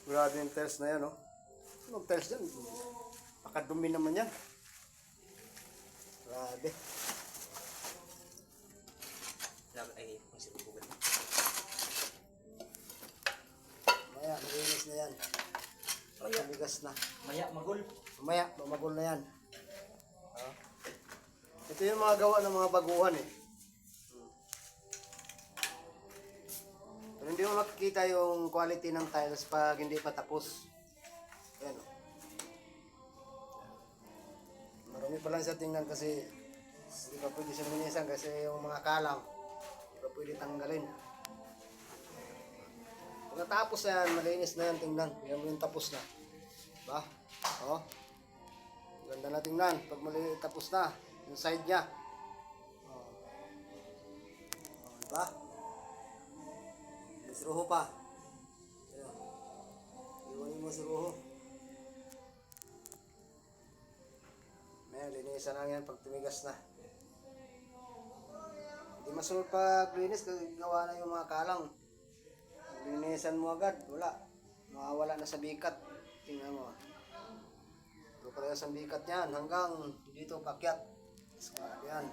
Grabe yung tiles na yan, no? Anong tiles dyan? Pakadumi naman yan. Grabe. Ay, masih bukan. Maya, malinis na yan. Pagkamigas na. Maya magul. Mamaya, mamagol na yan. Ito yung mga gawa ng mga baguhan eh. Pero hindi mo makikita yung quality ng tiles pag hindi pa tapos. Ayan o. Marami pa lang sa tingnan kasi hindi pa pwede siya linisan kasi yung mga kalang hindi pa pwede tanggalin. Pagkatapos na yan, malinis na yan tingnan. Yan yung tapos na. Diba? O. Ganda na tingnan pag tapos na. Yung side niya. O. O, diba? May suruho pa. Ayan. Iwanin mo suruho. Ayan, linisan lang yan pag tumigas na. Hindi masunod pag linis kasi gawa na yung mga kalang. Linisan mo agad, wala. Mawawala na sa bikat. Tingnan mo. Ito pala sa bikat yan hanggang dito pakyat. Yan.